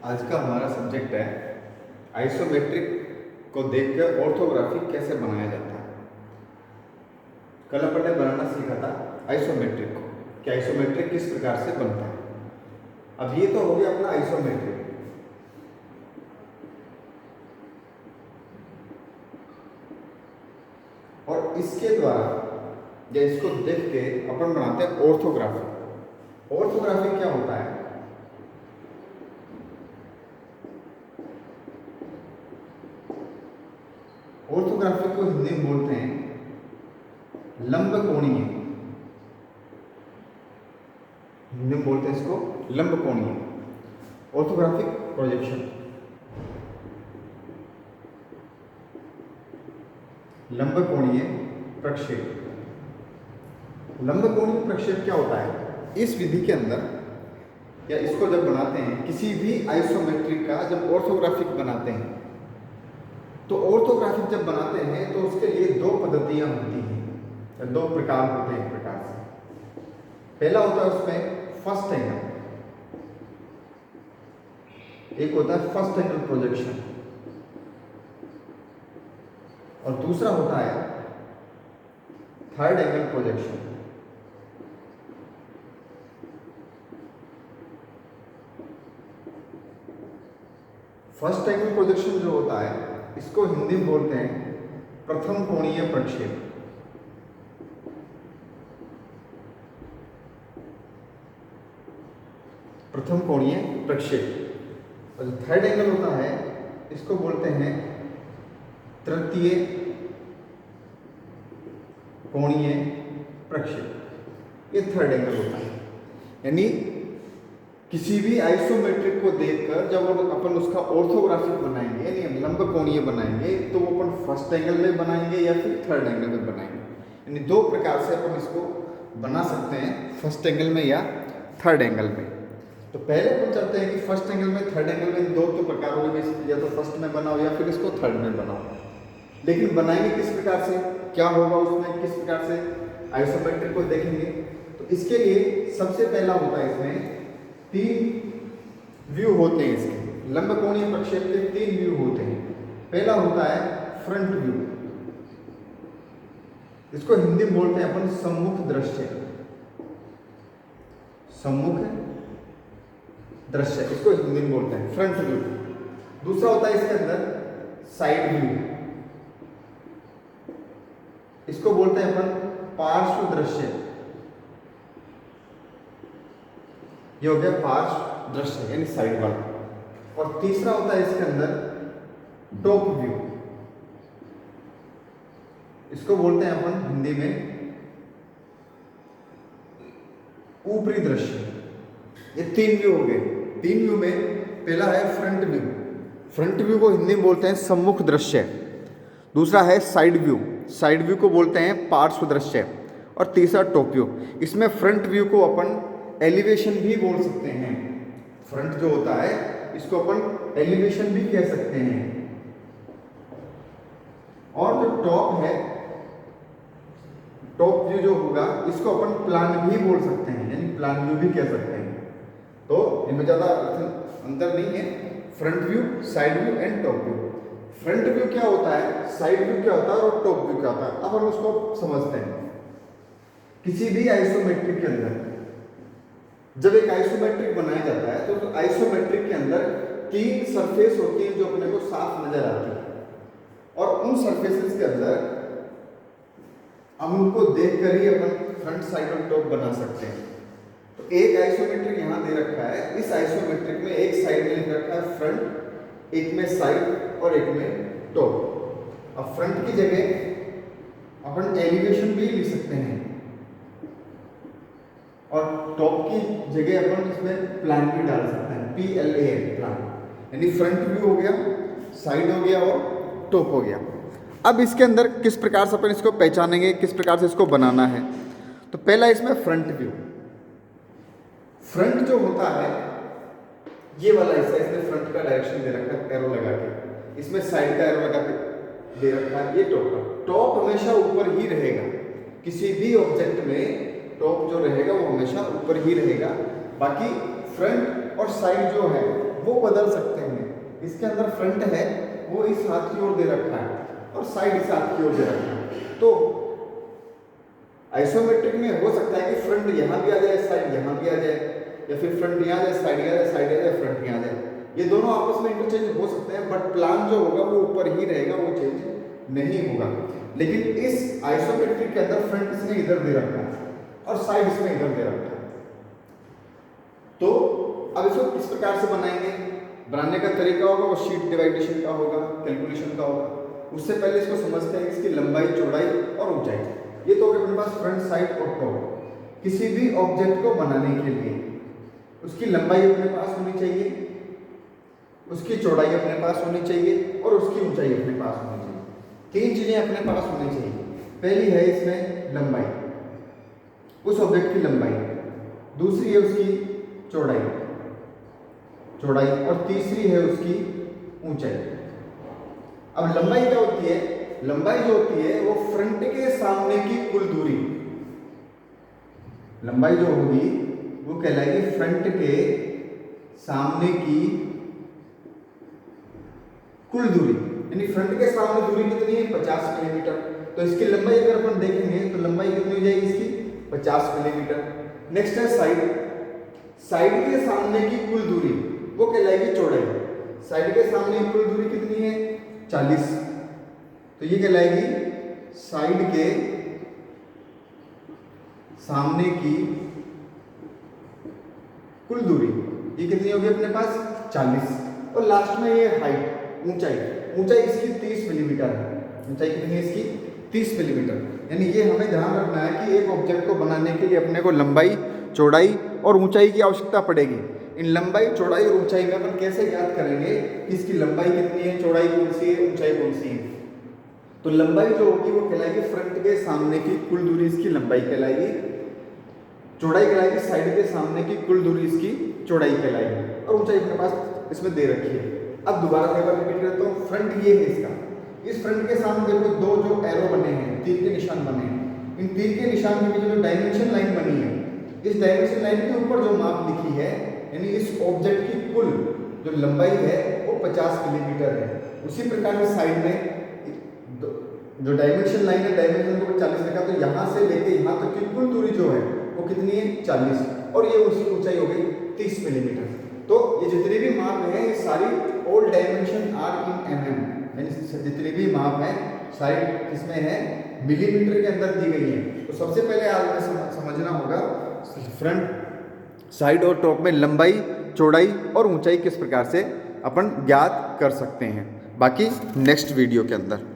आज का हमारा सब्जेक्ट है आइसोमेट्रिक को देखकर ऑर्थोग्राफिक कैसे बनाया जाता है। कल अपन ने बनाना सीखा था आइसोमेट्रिक को कि आइसोमेट्रिक किस प्रकार से बनता है। अब ये तो हो गया अपना आइसोमेट्रिक। और इसके द्वारा या इसको देख के अपन बनाते हैं ऑर्थोग्राफिक। ऑर्थोग्राफिक क्या होता है? ऑर्थोग्राफिक को हिंदी में बोलते हैं लंबकोणीय। हिंदी में बोलते हैं इसको लंबकोणीय ऑर्थोग्राफिक प्रोजेक्शन। लंबकोणीय प्रक्षेप। लंबकोणीय प्रक्षेप क्या होता है? इस विधि के अंदर या इसको जब बनाते हैं किसी भी आइसोमेट्रिक का, जब ऑर्थोग्राफिक बनाते हैं तो ऑर्थोग्राफिक जब बनाते हैं तो उसके लिए दो पद्धतियां होती हैं या दो प्रकार होते हैं। एक प्रकार से पहला होता है उसमें फर्स्ट एंगल, एक होता है फर्स्ट एंगल प्रोजेक्शन, और दूसरा होता है third angle projection. First angle projection जो होता है इसको हिंदी में बोलते हैं प्रथम कोणीय प्रक्षेप। प्रथम कोणीय प्रक्षेप। और जो थर्ड एंगल होता है इसको बोलते हैं तृतीय कोणीय प्रक्षेप। ये थर्ड एंगल होता है। यानी किसी भी आइसोमेट्रिक को देखकर जब अपन उसका ऑर्थोग्राफिक बनाएंगे यानी लंबकोणीय बनाएंगे तो वो अपन फर्स्ट एंगल में बनाएंगे या फिर थर्ड एंगल में बनाएंगे। यानी दो प्रकार से अपन इसको बना सकते हैं, फर्स्ट एंगल में या थर्ड एंगल में। तो पहले अपन चलते हैं कि फर्स्ट एंगल में थर्ड एंगल में दो तो प्रकार होंगे, या तो फर्स्ट में बनाओ या फिर इसको थर्ड में बनाओ। लेकिन बनाएंगे किस प्रकार से, क्या होगा उसमें, किस प्रकार से आइसोमेट्रिक को देखेंगे। तो इसके लिए सबसे पहला होता है इसमें तीन व्यू होते हैं। इसके लंबकोणीय प्रक्षेप के तीन व्यू होते हैं। पहला होता है फ्रंट व्यू, इसको हिंदी में बोलते हैं अपन सम्मुख दृश्य। सम्मुख दृश्य इसको हिंदी में बोलते हैं फ्रंट व्यू। दूसरा होता है इसके अंदर साइड व्यू, इसको बोलते हैं अपन पार्श्व दृश्य। ये हो गया पार्श्व दृश्य यानी साइड वाला। और तीसरा होता है इसके अंदर टॉप व्यू, इसको बोलते हैं अपन हिंदी में ऊपरी दृश्य। ये तीन व्यू हो गए। तीन व्यू में पहला है फ्रंट व्यू। फ्रंट व्यू को हिंदी में बोलते हैं सम्मुख दृश्य। दूसरा है साइड व्यू, साइड व्यू को बोलते हैं पार्श्व दृश्य। और तीसरा टॉप व्यू। इसमें फ्रंट व्यू को अपन एलिवेशन भी बोल सकते हैं। फ्रंट जो होता है इसको अपन एलिवेशन भी कह सकते हैं। और जो टॉप है, टॉप व्यू जो होगा इसको अपन प्लान भी बोल सकते हैं, यानी प्लान व्यू भी कह सकते हैं। तो इनमें ज्यादा अंतर नहीं है। Front view, side view and top view. Front view क्या होता है, साइड व्यू क्या होता है और टॉप व्यू क्या होता है, अब हम उसको समझते हैं। किसी भी आइसोमेट्रिक के अंदर जब एक आइसोमेट्रिक बनाया जाता है तो आइसोमेट्रिक के अंदर तीन सरफेस होती है जो अपने को साफ नजर आती है। और उन सरफेसेस के अंदर हम उनको देखकर ही अपन फ्रंट, साइड और टॉप बना सकते हैं। तो एक आइसोमेट्रिक यहाँ दे रखा है, इस आइसोमेट्रिक में एक साइड में लिख रखा है फ्रंट, एक में साइड और एक में टॉप। अब फ्रंट की जगह अपन एलिवेशन भी लिख सकते हैं और टॉप की जगह अपन इसमें प्लान भी डाल सकते हैं, PLAN प्लान। यानी फ्रंट व्यू हो गया, साइड हो गया और टॉप हो गया। अब इसके अंदर किस प्रकार से अपन इसको पहचानेंगे, किस प्रकार से इसको बनाना है। तो पहला इसमें फ्रंट व्यू। फ्रंट जो होता है ये वाला हिस्सा, इसमें फ्रंट का डायरेक्शन दे रखा है एरो लगा के, इसमें साइड का एरो लगा के दे रखा है। ये टॉप का, टॉप हमेशा ऊपर ही रहेगा। किसी भी ऑब्जेक्ट में टॉप जो रहेगा वो हमेशा ऊपर ही रहेगा। बाकी फ्रंट और साइड जो है वो बदल सकते हैं। इसके अंदर फ्रंट है वो इस हाथ की ओर दे रखा है और साइड इस हाथ की ओर दे रखा है। तो आइसोमेट्रिक में हो सकता है कि फ्रंट यहाँ भी आ जाए, साइड यहाँ भी आ जाए, या फिर फ्रंट यहाँ आ जाए, साइड यहाँ आ जाए, साइड आ जाए, फ्रंट यहाँ आ जाए। ये दोनों आपस में इंटरचेंज हो सकते हैं, बट प्लान जो होगा वो ऊपर ही रहेगा, वो चेंज नहीं होगा। लेकिन इस आइसोमेट्रिक के अंदर फ्रंट इसने इधर दे रखा है और साइड इसमें इधर दे रखा है। तो अब इसको किस प्रकार से बनाएंगे, बनाने का तरीका होगा वो शीट डिवाइडेशन का होगा, कैलकुलेशन का होगा। उससे पहले इसको समझते हैं इसकी लंबाई, चौड़ाई और ऊंचाई। ये तो अपने पास फ्रंट, साइड और टॉप। किसी भी ऑब्जेक्ट को बनाने के लिए उसकी लंबाई अपने पास होनी चाहिए, उसकी चौड़ाई अपने पास होनी चाहिए और उसकी ऊंचाई अपने पास होनी चाहिए। 3 चीजें अपने पास होनी चाहिए। पहली है इसमें लंबाई, उस ऑब्जेक्ट की लंबाई, दूसरी है उसकी चौड़ाई और तीसरी है उसकी ऊंचाई। अब लंबाई क्या होती है, लंबाई जो होती है वो फ्रंट के सामने की कुल दूरी, लंबाई जो होगी वो कहलाएगी फ्रंट के सामने की कुल दूरी। यानी फ्रंट के सामने दूरी कितनी है, 50 मिलीमीटर। तो इसकी लंबाई अगर अपन देखेंगे तो लंबाई कितनी हो जाएगी इसकी, 50 मिलीमीटर। नेक्स्ट है साइड, साइड के सामने की कुल दूरी वो कहलाएगी चौड़ाई। साइड के सामने की कुल दूरी कितनी है, 40। तो ये कहलाएगी साइड के सामने की कुल दूरी। ये कितनी होगी अपने पास, 40। और लास्ट में ये हाइट, ऊंचाई इसकी 30 मिलीमीटर है। ऊंचाई कितनी है इसकी, 30 मिलीमीटर। यानी ये हमें ध्यान रखना है कि एक ऑब्जेक्ट को बनाने के लिए अपने को लंबाई, चौड़ाई और ऊंचाई की आवश्यकता पड़ेगी। इन लंबाई, चौड़ाई और ऊंचाई में अपन कैसे ज्ञात करेंगे कि इसकी लंबाई कितनी है, चौड़ाई कौन सी है, ऊंचाई कौन सी है। तो लंबाई जो होगी वो कहलाएगी फ्रंट के सामने की कुल दूरी, इसकी लंबाई कहलाएगी। चौड़ाई कहलाएगी साइड के सामने की कुल दूरी, इसकी चौड़ाई कहलाएगी। और ऊंचाई अपने पास इसमें दे रखी है। अब दोबारा एक बार रिपीट करता हूँ। फ्रंट ये है इसका, इस फ्रंट के सामने देखो 2 जो एरो बने हैं, तीर के निशान बने हैं। इन तीर के निशान के बीच जो डायमेंशन लाइन बनी है, इस डायमेंशन लाइन के ऊपर जो माप लिखी है, यानी इस ऑब्जेक्ट की कुल जो लंबाई है वो 50 मिलीमीटर है। उसी प्रकार से साइड में जो डायमेंशन लाइन है, डायमेंशन को 40 लिखा, तो यहाँ से लेके यहाँ तक की कुल दूरी जो है वो कितनी है, 40। और ये उसकी ऊंचाई हो गई 30 मिलीमीटर। तो ये जितने भी माप हैं ये सारी all dimension are in mm, यानी जितने भी माप हैं सारी किसमें है, मिलीमीटर के अंदर दी गई है। तो सबसे पहले आपने समझना होगा फ्रंट, साइड और टॉप में लंबाई, चौड़ाई और ऊंचाई किस प्रकार से अपन ज्ञात कर सकते हैं। बाकी नेक्स्ट वीडियो के अंदर।